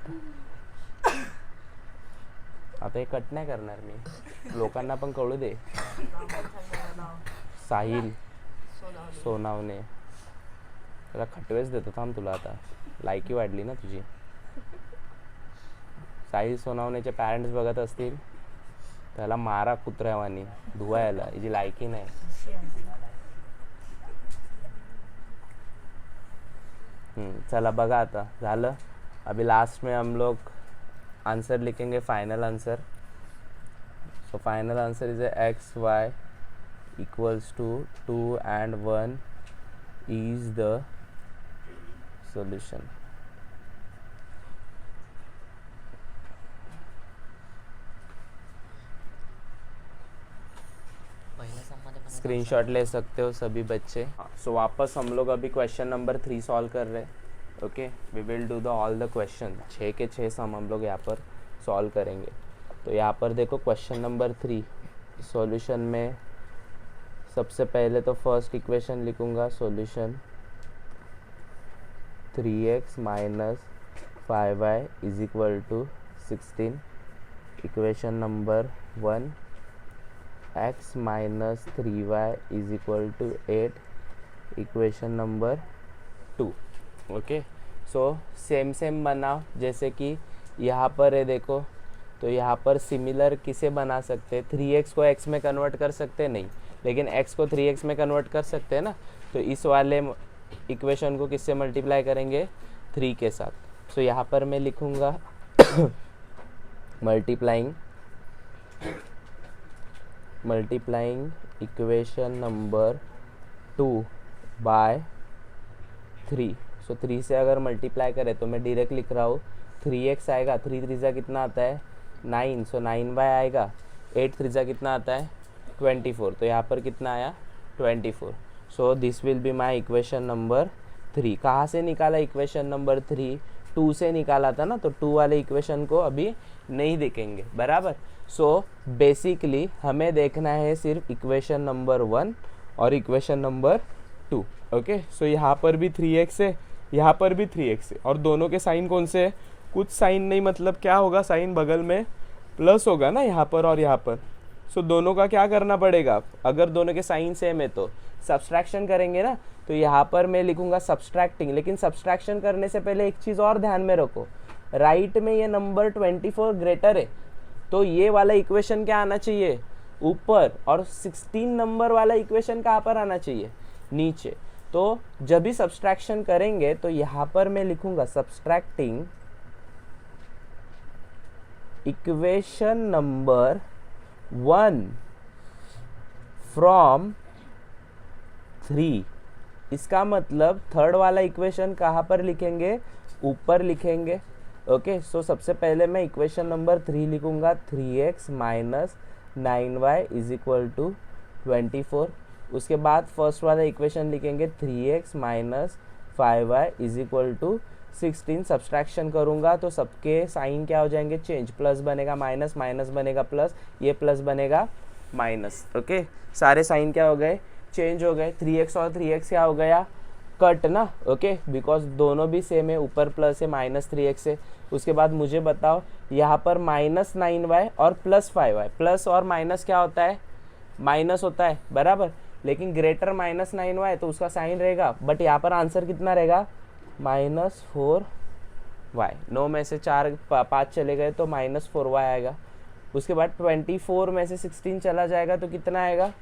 आता हे कट नाही करणार मी, लोकांना पण कळू दे। साहिल सोनावणे, त्याला खटवेच देतो, थांब तुला आता लायकी वाढली ना तुझी। साहिल सोनावणेचे पॅरेंट्स बघत असतील, त्याला मारा कुत्र्यावानी, धुवायला, हिची लायकी नाही। चला बघा आता झालं। अभी लास्ट में हम लोग आंसर लिखेंगे, final answer. So final answer is x y equals to 2 and 1 is the solution। Screenshot ले सकते हो सभी बच्चे। सो वापस हम लोग अभी क्वेश्चन नंबर 3 सॉल्व कर रहे हैं। Okay, we will do the all the question, 6 के 6 सम हम लोग यहाँ पर सॉल्व करेंगे। तो यहाँ पर देखो क्वेश्चन नंबर 3 सॉल्यूशन में सबसे पहले तो फर्स्ट इक्वेशन लिखूँगा, solution 3x minus 5y is equal to 16। Equation number 1 x minus 3y is equal to 8। Equation number 2। Okay, so same बनाओ, जैसे कि यहाँ पर है देखो, तो यहाँ पर सिमिलर किसे बना सकते हैं, 3x को x में कन्वर्ट कर सकते हैं, नहीं, लेकिन x को 3x में कन्वर्ट कर सकते हैं ना। तो इस वाले इक्वेशन को किससे मल्टीप्लाई करेंगे, 3 के साथ। सो यहाँ पर मैं लिखूँगा मल्टीप्लाइंग इक्वेशन नंबर 2 बाय 3। सो 3 से अगर मल्टीप्लाई करें तो मैं डायरेक्ट लिख रहा हूँ, 3x आएगा, 3 3 जा कितना आता है 9, सो 9y आएगा, 8 3 जा कितना आता है 24, तो यहाँ पर कितना आया 24। So this will be my equation number 3। कहाँ से निकाला इक्वेशन नंबर 3, 2 से निकाला था ना, तो 2 वाले इक्वेशन को अभी नहीं देखेंगे, बराबर। सो बेसिकली हमें देखना है सिर्फ इक्वेशन नंबर 1 और इक्वेशन नंबर 2। ओके, सो यहाँ पर भी 3x है, यहाँ पर भी 3x है, और दोनों के साइन कौन से है? कुछ साइन नहीं, मतलब क्या होगा, साइन बगल में प्लस होगा ना यहाँ पर और यहाँ पर। सो दोनों का क्या करना पड़ेगा? अगर दोनों के साइन सेम है तो सब्सट्रैक्शन करेंगे ना। तो यहाँ पर मैं लिखूंगा सब्सट्रैक्टिंग, लेकिन सब्सट्रैक्शन करने से पहले एक चीज़ और ध्यान में रखो, राइट में ये नंबर 24 ग्रेटर है, तो ये वाला इक्वेशन क्या आना चाहिए? ऊपर, और 16 नंबर वाला इक्वेशन कहाँ पर आना चाहिए? नीचे। तो जब भी सब्सट्रैक्शन करेंगे तो यहाँ पर मैं लिखूंगा सब्सट्रैक्टिंग इक्वेशन नंबर 1 फ्रॉम 3। इसका मतलब थर्ड वाला इक्वेशन कहाँ पर लिखेंगे? ऊपर लिखेंगे। ओके, सो सबसे पहले मैं इक्वेशन नंबर 3 लिखूंगा, 3x minus 9y is equal to 24। उसके बाद फर्स्ट वाला इक्वेशन लिखेंगे 3x minus 5y is equal to 16। Subtraction करूंगा तो सबके साइन क्या हो जाएंगे? चेंज, प्लस बनेगा माइनस, माइनस बनेगा प्लस, ये प्लस बनेगा माइनस। ओके, सारे साइन क्या हो गए? चेंज हो गए। 3x और 3x क्या हो गया? कट ना। ओके, बिकॉज दोनों भी सेम है, ऊपर प्लस है, माइनस 3x है। उसके बाद मुझे बताओ यहाँ पर माइनस 9y और प्लस 5y, प्लस और माइनस क्या होता है? माइनस होता है, बराबर। लेकिन ग्रेटर माइनस 9y तो उसका साइन रहेगा, बट यहाँ पर आंसर कितना रहेगा? Minus 4y। 9 में से 5 चले गए तो माइनस 4y आएगा। उसके बाद 24 में से 16 चला जाएगा तो कितना आएगा?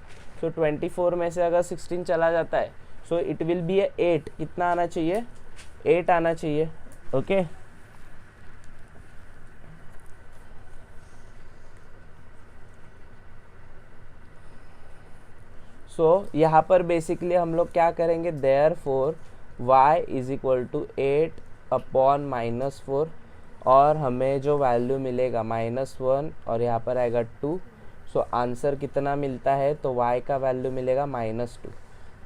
सो 24 में से अगर 16 चला जाता है सो इट विल बी 8। कितना आना चाहिए? 8 आना चाहिए। ओके, सो यहाँ पर बेसिकली हम लोग क्या करेंगे? Therefore y is equal to 8 upon minus 4, और हमें जो वैल्यू मिलेगा -1 और यहाँ पर आएगा 2। सो आंसर कितना मिलता है? तो y का वैल्यू मिलेगा -2।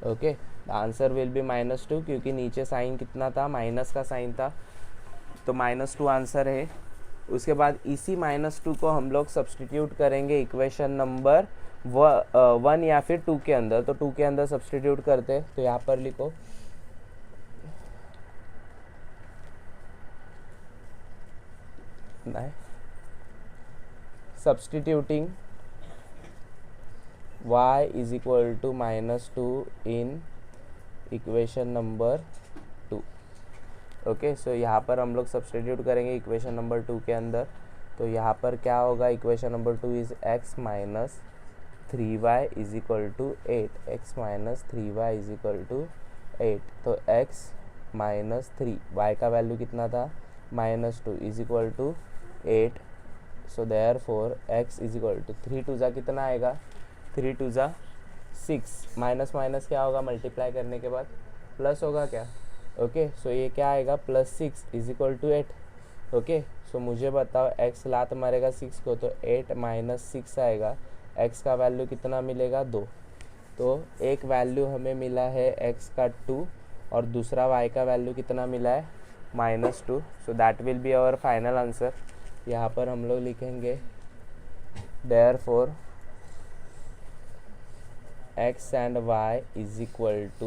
ओके, आंसर विल बी -2, क्योंकि नीचे साइन कितना था? माइनस का साइन था, तो -2 आंसर है। उसके बाद इसी -2 को हम लोग सब्सटीट्यूट करेंगे इक्वेशन नंबर 1 या फिर 2 के अंदर। तो 2 के अंदर सब्सटीट्यूट करते हैं, तो यहाँ पर लिखो substituting y is equal to -2 in equation number 2। Okay, so यहाँ पर हम लोग सब्सटीट्यूट करेंगे इक्वेशन नंबर 2 के अंदर। तो यहाँ पर क्या होगा? Equation number 2 is x minus 3y is equal to 8। x minus 3y is equal to 8। तो x माइनस 3, y का वैल्यू कितना था? -2 is equal to 8। So therefore x is equal to 3 two ज़ा कितना आएगा? 3 टू ज़ा 6। माइनस माइनस क्या होगा? मल्टीप्लाई करने के बाद प्लस होगा क्या? ओके, सो ये क्या आएगा? +6 is equal to 8। Okay, so मुझे बताओ x लात मारेगा 6 को, तो 8 माइनस 6 आएगा। x का वैल्यू कितना मिलेगा? 2। तो एक वैल्यू हमें मिला है x का 2, और दूसरा y का वैल्यू कितना मिला है? -2। So that will be our final answer. यहाँ पर हम लोग लिखेंगे therefore x and y is equal to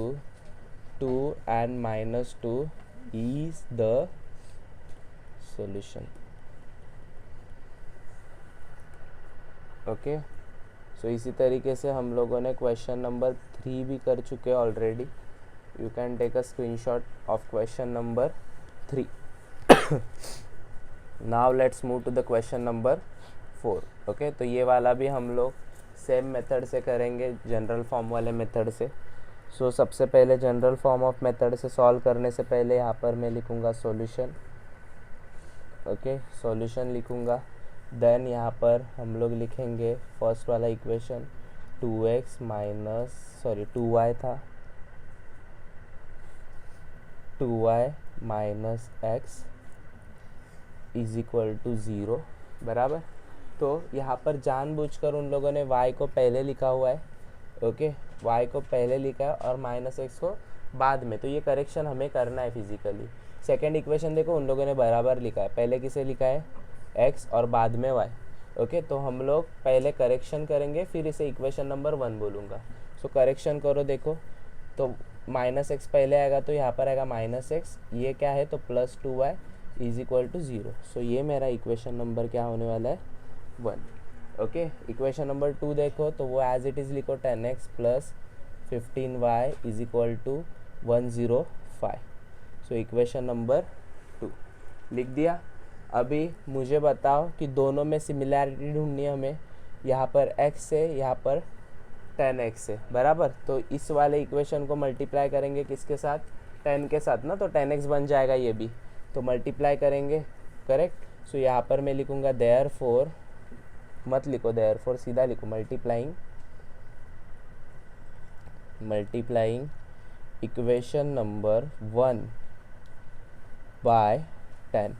2 and -2 is the solution. Okay, सो इसी तरीके से हम लोगों ने क्वेश्चन नंबर 3 भी कर चुके हैं already. You can take a screenshot of question number 3। Now let's move to the question number 4। Okay, तो ये वाला भी हम लोग सेम मेथड से करेंगे, जनरल फॉर्म वाले मेथड से। सो सबसे पहले जनरल फॉर्म ऑफ मेथड से सॉल्व करने से पहले यहाँ पर मैं लिखूँगा सॉल्यूशन। ओके, सॉल्यूशन लिखूँगा। देन यहाँ पर हम लोग लिखेंगे फर्स्ट वाला इक्वेशन 2y था, 2y minus x is equal to 0, बराबर। तो यहाँ पर जानबूझकर उन लोगों ने y को पहले लिखा हुआ है। ओके, y को पहले लिखा है और -x को बाद में। तो ये करेक्शन हमें करना है फिजिकली, सेकेंड इक्वेशन देखो उन लोगों ने बराबर लिखा है, पहले किसे लिखा है x और बाद में y। ओके, तो हम लोग पहले करेक्शन करेंगे, फिर इसे इक्वेशन नंबर 1 बोलूँगा। सो करेक्शन करो, देखो तो -x पहले आएगा तो यहाँ पर आएगा -x, ये क्या है तो +2y इज इक्वल टू 0। सो ये मेरा इक्वेशन नंबर क्या होने वाला है 1। ओके, इक्वेशन नंबर 2 देखो तो वो एज इट इज़ लिखो 10x + 15y is equal to 105। So equation number 2 लिख दिया। अभी मुझे बताओ कि दोनों में सिमिलैरिटी ढूंढनी है हमें, यहाँ पर x है, यहाँ पर 10x है, बराबर। तो इस वाले इक्वेशन को मल्टीप्लाई करेंगे किसके साथ, 10 के साथ ना, तो 10x बन जाएगा ये भी, तो मल्टीप्लाई करेंगे, करेक्ट। सो यहाँ पर मैं लिखूँगा देयरफॉर, मत लिखो देयरफॉर, सीधा लिखो मल्टीप्लाइंग इक्वेशन नंबर 1 बाय 10।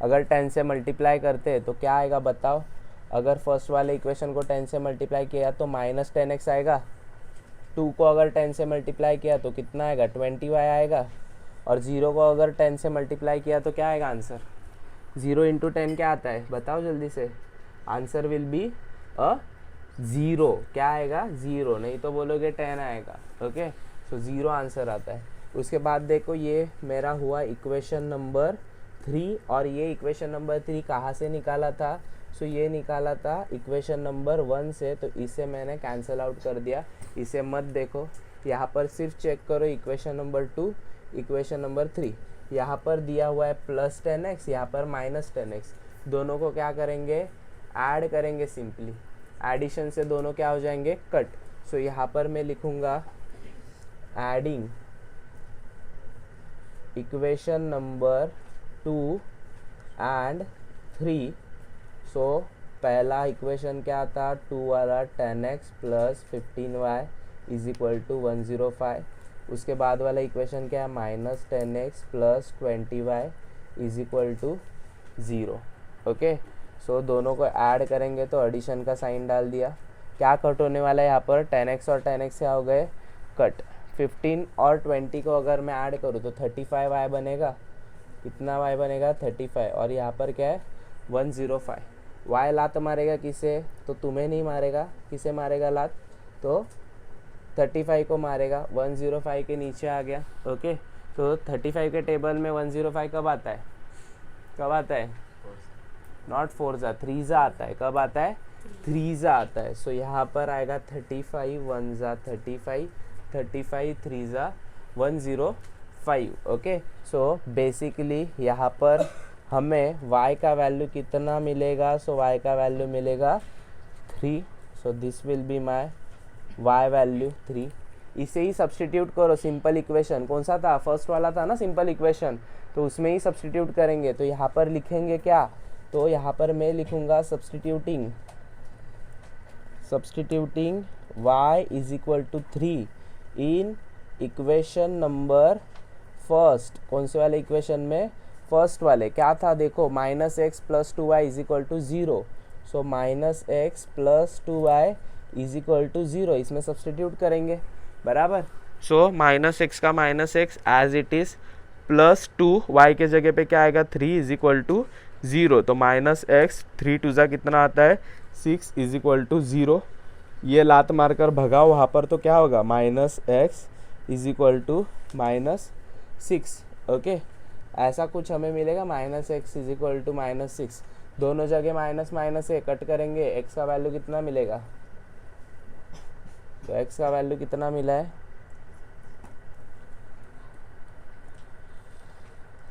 अगर 10 से मल्टीप्लाई करते हैं तो क्या आएगा बताओ। अगर फर्स्ट वाले इक्वेशन को 10 से मल्टीप्लाई किया तो -10x आएगा, 2 को अगर 10 से मल्टीप्लाई किया तो कितना आएगा 20y आएगा, और 0 को अगर 10 से मल्टीप्लाई किया तो क्या आएगा आंसर। 0 × 10 क्या आता है बताओ जल्दी से, आंसर विल बी अ 0। क्या आएगा 0, नहीं तो बोलोगे 10 आएगा। ओके, सो 0 आंसर आता है। उसके बाद देखो ये मेरा हुआ इक्वेशन नंबर 3, और ये इक्वेशन नंबर 3 कहाँ से निकाला था, सो ये निकाला था इक्वेशन नंबर 1 से, तो इसे मैंने कैंसिल आउट कर दिया, इसे मत देखो। यहाँ पर सिर्फ चेक करो इक्वेशन नंबर 2, इक्वेशन नंबर 3, यहाँ पर दिया हुआ है +10x, यहाँ पर -10x, दोनों को क्या करेंगे ऐड करेंगे, सिंपली एडिशन से दोनों क्या हो जाएंगे कट। सो यहाँ पर मैं लिखूँगा एडिंग इक्वेशन नंबर 2 एंड 3। सो पहला इक्वेशन क्या था 2 वाला 10x + 15y is equal to 105। उसके बाद वाला इक्वेशन क्या है -10x + 20y is equal to 0। Okay, so दोनों को ऐड करेंगे तो एडिशन का साइन डाल दिया। क्या कट होने वाला है यहाँ पर 10x और 10x क्या हो गए कट। 15 और 20 को अगर मैं ऐड करूँ तो 35y बनेगा, कितना y बनेगा 35, और यहाँ पर क्या है 105। y लात मारेगा किसे, तो तुम्हें नहीं मारेगा, किसे मारेगा लात, तो 35 को मारेगा, 105 के नीचे आ गया। ओके, तो 35 के टेबल में 105 कब आता है, कब आता है, नॉट 4 जा 3 जा आता है, कब आता है 3 जा आता है। सो यहाँ पर आएगा 35 1 जा 35, 35 3 जा 105। ओके, सो बेसिकली यहाँ पर हमें y का वैल्यू कितना मिलेगा, सो y का वैल्यू मिलेगा 3। So this will be my y value 3। इसे ही सब्सटीट्यूट करो, सिंपल इक्वेशन कौन सा था, फर्स्ट वाला था ना सिंपल इक्वेशन, तो उसमें ही सब्सटीट्यूट करेंगे। तो यहाँ पर लिखेंगे क्या, तो यहाँ पर मैं लिखूँगा substituting y is equal to 3 in equation number first. कौन से वाले इक्वेशन में, फर्स्ट वाले। क्या था देखो -x + 2y is equal to 0। So -x + 2y is equal to 0, इसमें सब्सटीट्यूट करेंगे, बराबर। सो -x का -x as it is, +2y के जगह पे क्या आएगा 3 इज इक्वल टू 0। तो -x 3 2 जा कितना आता है 6 इज इक्वल टू 0। ये लात मारकर भगाओ वहाँ पर, तो क्या होगा -x is equal to -6। Okay, ऐसा कुछ हमें मिलेगा, -x इज इक्वल टू -6, दोनों जगह माइनस माइनस है, कट करेंगे, x का वैल्यू कितना मिलेगा, तो x का वैल्यू कितना मिला है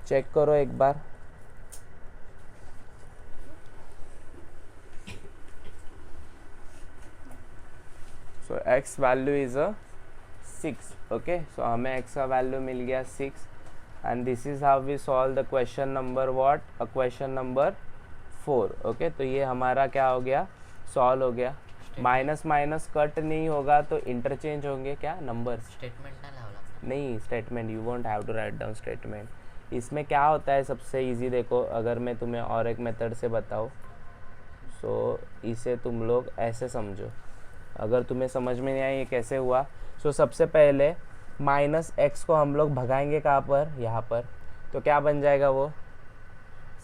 चेक करो एक बार। So x value is 6। Okay, so हमें x का वैल्यू मिल गया 6, and this is how we solve the question number what, question number 4। Okay, तो ये हमारा क्या हो गया, सॉल्व हो गया। माइनस माइनस कट नहीं होगा तो इंटरचेंज होंगे क्या नंबर्स, स्टेटमेंट ना लावला, नहीं statement, you won't have to write down statement. इसमें क्या होता है सबसे इजी, देखो अगर मैं तुम्हें और एक मेथड से बताऊँ, सो इसे तुम लोग ऐसे समझो, अगर तुम्हें समझ में नहीं आया ये कैसे हुआ। सो सबसे पहले -x को हम लोग भगाएंगे कहाँ पर, यहाँ पर, तो क्या बन जाएगा वो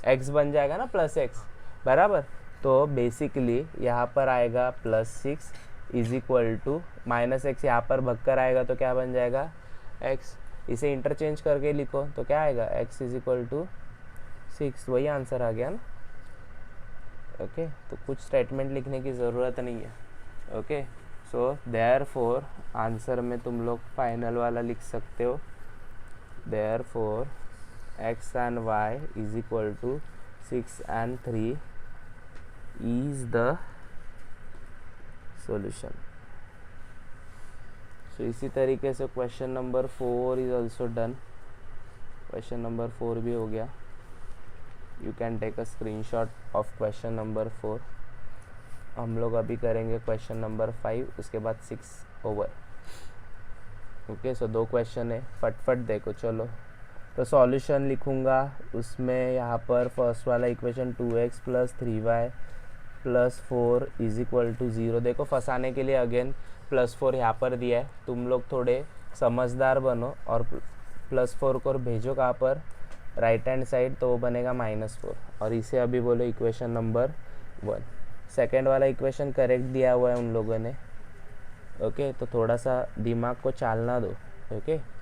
x बन जाएगा ना प्लस एक्स बराबर। तो बेसिकली यहाँ पर आएगा +6 इज इक्वल टू -x, यहाँ पर भगकर आएगा तो क्या बन जाएगा x। इसे इंटरचेंज करके लिखो तो क्या आएगा x इज इक्वल टू 6, वही आंसर आ गया ना। ओके तो कुछ स्टेटमेंट लिखने की ज़रूरत नहीं है। ओके सो देयरफॉर आंसर में तुम लोग फाइनल वाला लिख सकते हो, therefore x and y is equal to 6 and 3 is the solution। so इसी तरीके से question number 4 is also done. Question number 4 भी हो गया। You can take a screenshot of question number 4। हम लोग अभी करेंगे क्वेश्चन नंबर 5, उसके बाद 6 ओवर। ओके सो 2 क्वेश्चन है, फटफट देखो चलो। तो सॉल्यूशन लिखूँगा, उसमें यहाँ पर फर्स्ट वाला equation 2x + 3y + 4 is equal to 0। देखो फंसाने के लिए अगेन +4 यहाँ पर दिया है, तुम लोग थोड़े समझदार बनो और +4 को भेजो कहाँ पर राइट हैंड साइड, तो वो बनेगा -4 और इसे अभी बोलो इक्वेशन नंबर 1। सेकेंड वाला इक्वेशन करेक्ट दिया हुआ है उन लोगों ने। ओके तो थोड़ा सा दिमाग को चालना दो। ओके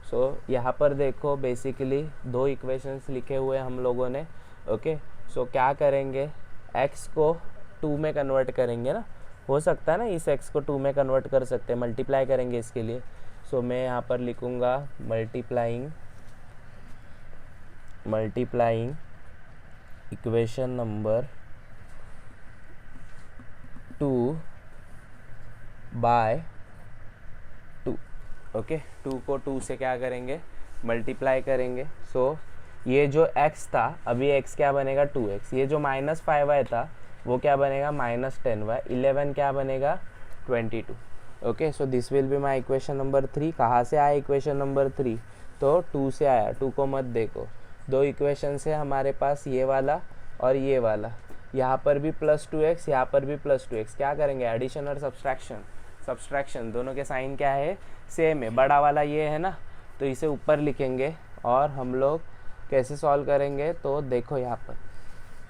सो यहाँ पर देखो बेसिकली 2 इक्वेशंस लिखे हुए हम लोगों ने। ओके सो क्या करेंगे, x को 2 में कन्वर्ट करेंगे ना, हो सकता है ना इस x को 2 में कन्वर्ट कर सकते हैं, मल्टीप्लाई करेंगे इसके लिए। सो मैं यहाँ पर लिखूँगा multiplying equation number 2 by 2। Okay 2 को 2 से क्या करेंगे मल्टीप्लाई करेंगे। सो ये जो x था अभी x क्या बनेगा 2x, ये जो -5y था वो क्या बनेगा -10y, 11 क्या बनेगा 22। Okay so this will be my equation number 3। कहाँ से आया इक्वेशन नंबर 3, तो 2 से आया। 2 को मत देखो, 2 इक्वेशन है हमारे पास, ये वाला और ये वाला। यहाँ पर भी +2x, यहाँ पर भी +2x। क्या करेंगे एडिशन और सब्सट्रैक्शन दोनों के साइन क्या है सेम है। बड़ा वाला ये है ना, तो इसे ऊपर लिखेंगे और हम लोग कैसे सॉल्व करेंगे तो देखो यहाँ पर,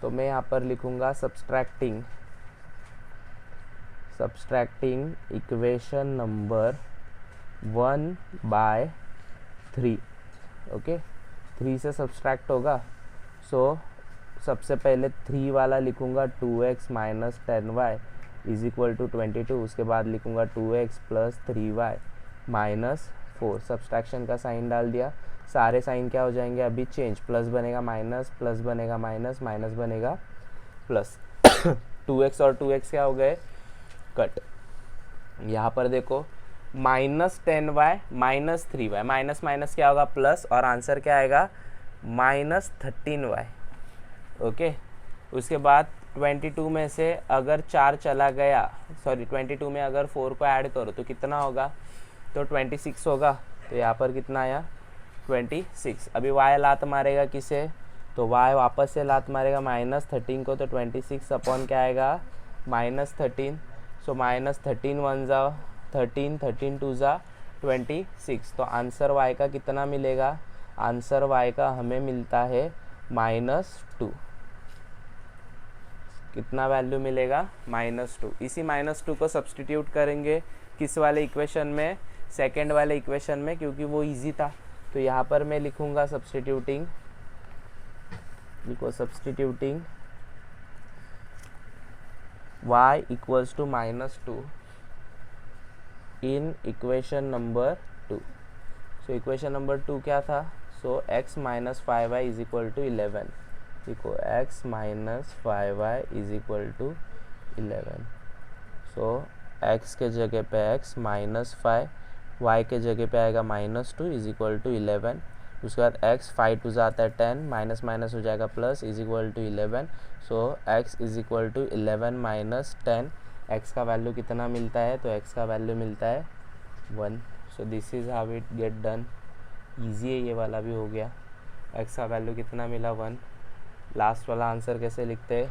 तो मैं यहाँ पर लिखूँगा सब्सट्रैक्टिंग इक्वेशन नंबर 1/3। ओके 3 से सब्सट्रैक्ट होगा। सो सबसे पहले 3 वाला लिखूँगा 2x - 10y is equal to 22। उसके बाद लिखूँगा 2x + 3y - 4। सब्सट्रैक्शन का साइन डाल दिया, सारे साइन क्या हो जाएंगे अभी चेंज, प्लस बनेगा माइनस, प्लस बनेगा माइनस, माइनस बनेगा प्लस। 2x और 2x क्या हो गए कट। यहाँ पर देखो -10y - 3y, माइनस माइनस क्या होगा प्लस, और आंसर क्या आएगा -13y। ओके उसके बाद 22 में से अगर 4 चला गया, सॉरी 22 में अगर 4 को ऐड करो तो कितना होगा, तो 26 होगा। तो यहाँ पर कितना आया 26। अभी y लात मारेगा किसे, तो y वापस से लात मारेगा -13 को, तो 26 अपॉन क्या आएगा -13। सो -13 1 जा 13, 13 2 जा 26। तो आंसर y का कितना मिलेगा, आंसर y का हमें मिलता है -2। कितना वैल्यू मिलेगा -2। इसी -2 को सब्सटीट्यूट करेंगे किस वाले इक्वेशन में, सेकेंड वाले इक्वेशन में, क्योंकि वो इजी था। तो यहाँ पर मैं लिखूँगा सब्सटीट्यूटिंग, लिखो substituting y equals to -2 in equation number 2। So equation number 2 क्या था, so x - 5y is equal to 11। देखो x - 5y is equal to 11। So x के जगह पे x -5, y के जगह पे आएगा -2 इज इक्वल टू 11। उसके बाद x 5 टू जाता है 10, माइनस माइनस हो जाएगा plus, is equal to 11। So x is equal to 11 - 10। x का वैल्यू कितना मिलता है, तो x का वैल्यू मिलता है 1। सो this is how it get done. Easy है, ये वाला भी हो गया। x का वैल्यू कितना मिला 1। लास्ट वाला आंसर कैसे लिखते हैं,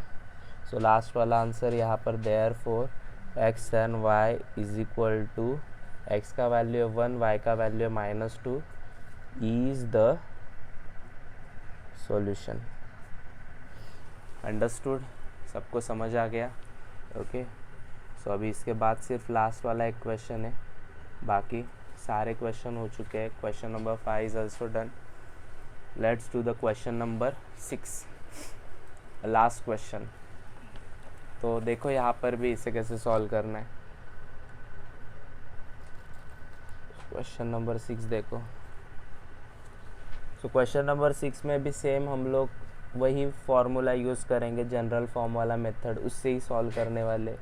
सो लास्ट वाला आंसर यहाँ पर therefore x and y is equal to, x का वैल्यू है 1, y का वैल्यू है -2, इज द सॉल्यूशन। अंडरस्टूड, सबको समझ आ गया? ओके, सो अभी इसके बाद सिर्फ लास्ट वाला एक क्वेश्चन है, बाकी सारे क्वेश्चन हो चुके हैं। Question number 5 is also done. Let's do the question number 6, last question. तो देखो यहाँ पर भी इसे कैसे सॉल्व करना है। क्वेश्चन नंबर 6 देखो। तो क्वेश्चन नंबर 6 में भी सेम हम लोग वही फार्मूला यूज़ करेंगे, जनरल फॉर्म वाला मेथड, उससे ही सॉल्व करने वाले,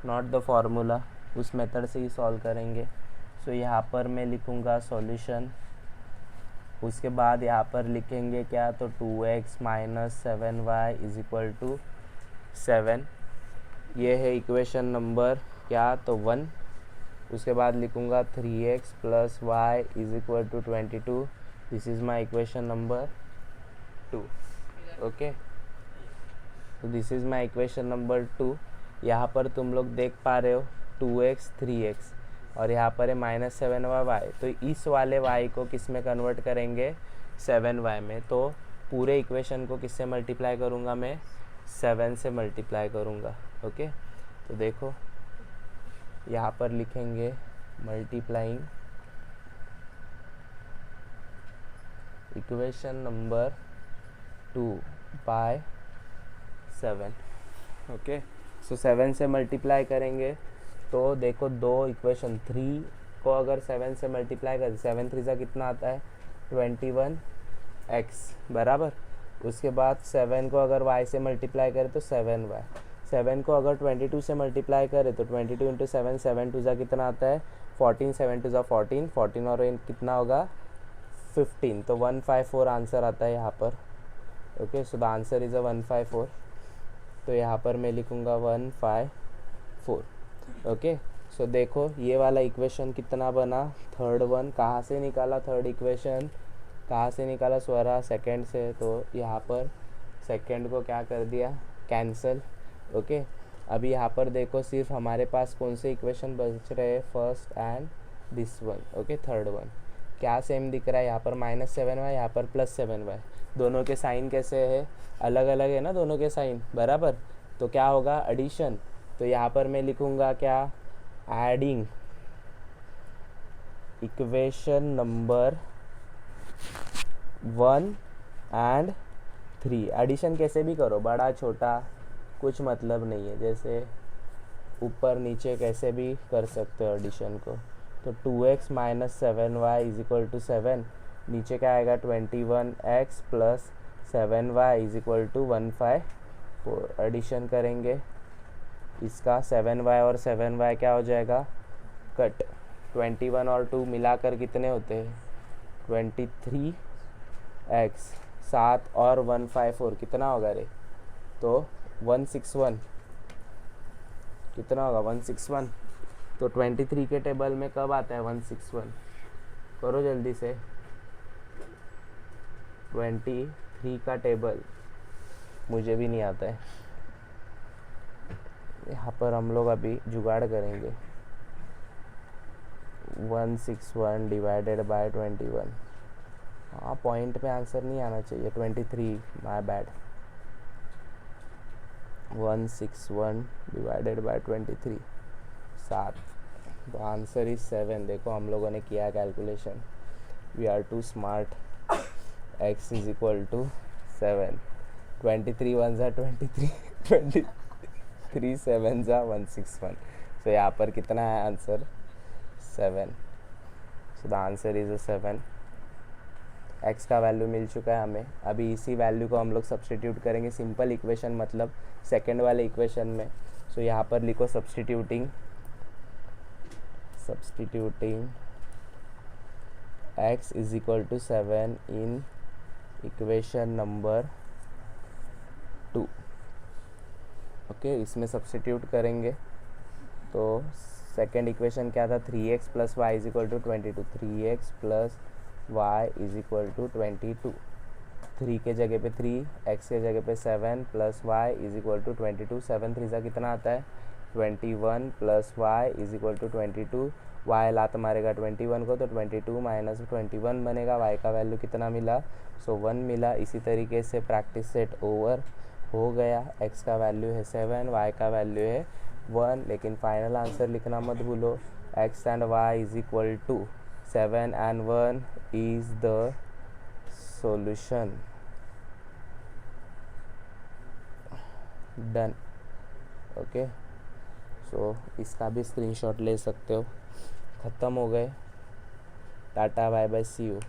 नॉट द फार्मूला, उस मेथड से ही सॉल्व करेंगे। सो यहाँ पर मैं लिखूँगा सॉल्यूशन, उसके बाद यहाँ पर लिखेंगे क्या, तो 2x minus 7y is equal to 7, ये है इक्वेशन नंबर क्या, तो 1। उसके बाद लिखूँगा 3x plus y is equal to 22, this is my equation number 2। Okay, तो this is my equation number 2। यहाँ पर तुम लोग देख पा रहे हो 2x 3x और यहाँ पर है माइनस 7y। तो इस वाले y को किस में कन्वर्ट करेंगे, 7y में। तो पूरे इक्वेशन को किससे मल्टीप्लाई करूँगा मैं, 7 से मल्टीप्लाई करूँगा। ओके, तो देखो यहाँ पर लिखेंगे multiplying equation number 2 by 7। Okay, so 7 से मल्टीप्लाई करेंगे तो देखो दो इक्वेशन 3 को अगर 7 से मल्टीप्लाई करें, 7 3 सा कितना आता है, 21x बराबर। उसके बाद 7 को अगर y से मल्टीप्लाई करें तो 7y, 7 को अगर 22 से मल्टीप्लाई करें तो 22 इंटू 7, 7 2 सा कितना आता है, 14, 7 2 सा 14, 14 और कितना होगा 15, तो 154 आंसर आता है यहाँ पर। Okay, so the answer is a 154, तो यहाँ पर मैं लिखूँगा 154। ओके, सो देखो ये वाला इक्वेशन कितना बना, थर्ड वन। कहाँ से निकाला थर्ड इक्वेशन, कहाँ से निकाला स्वरा, सेकंड से। तो यहाँ पर सेकंड को क्या कर दिया, कैंसिल। ओके, अभी यहाँ पर देखो सिर्फ हमारे पास कौन से इक्वेशन बच रहे हैं, first and this one. Okay, third one क्या सेम दिख रहा है, यहाँ पर -7y, यहाँ पर +7y। दोनों के साइन कैसे है, अलग अलग है ना दोनों के साइन, बराबर। तो क्या होगा, एडिशन। तो यहाँ पर मैं लिखूँगा क्या, adding equation number 1 and 3। Addition कैसे भी करो, बड़ा छोटा कुछ मतलब नहीं है, जैसे ऊपर नीचे कैसे भी कर सकते हो एडिशन को। तो 2x minus 7y is equal to 7, नीचे क्या आएगा 21x plus 7y is equal to 154। Addition करेंगे इसका, 7y और 7y क्या हो जाएगा, कट। 21 और 2 मिलाकर कितने होते हैं, 23x, 7 और 154 कितना होगा रे, तो 161, कितना होगा 161। तो 23 के टेबल में कब आता है 161, करो जल्दी से। 23 का टेबल मुझे भी नहीं आता है, यहाँ पर हम लोग अभी जुगाड़ करेंगे। 161 डिवाइडेड बाय 21, हाँ पॉइंट पे आंसर नहीं आना चाहिए, 23, माय बैड। 161 डिवाइडेड बाय 23, 7, तो आंसर इज 7। देखो हम लोगों ने किया calculation, we are too smart. x is equal to 7, 23 1 ज़ा 23, 23 7 ज़ा 161। तो यहाँ पर कितना है answer, 7। So the answer is 7। x का वैल्यू मिल चुका है हमें, अभी इसी वैल्यू को हम लोग सब्सटीट्यूट करेंगे सिंपल इक्वेशन, मतलब सेकेंड वाले इक्वेशन में। सो यहाँ पर लिखो substituting x is equal to 7 in equation number 2। Okay, इसमें सब्सटीट्यूट करेंगे तो सेकेंड इक्वेशन क्या था, 3x plus y is equal to 22, 3x plus y is equal to 22। 3 के जगह पे 3, x के जगह पे 7 plus y is equal to 22। 7 3 सा कितना आता है 21 plus y is equal to 22। Y लात मारेगा 21 को तो 22 माइनस 21 बनेगा, वाई का वैल्यू कितना मिला, सो 1 मिला। इसी तरीके से प्रैक्टिस सेट ओवर हो गया। एक्स का वैल्यू है 7, वाई का वैल्यू है 1, लेकिन फाइनल आंसर लिखना मत भूलो, x and y is equal to 7 and 1 is the solution. Done. Okay, so इसका भी स्क्रीनशॉट ले सकते हो। ख़त्म हो गए। Tata bye bye, see you.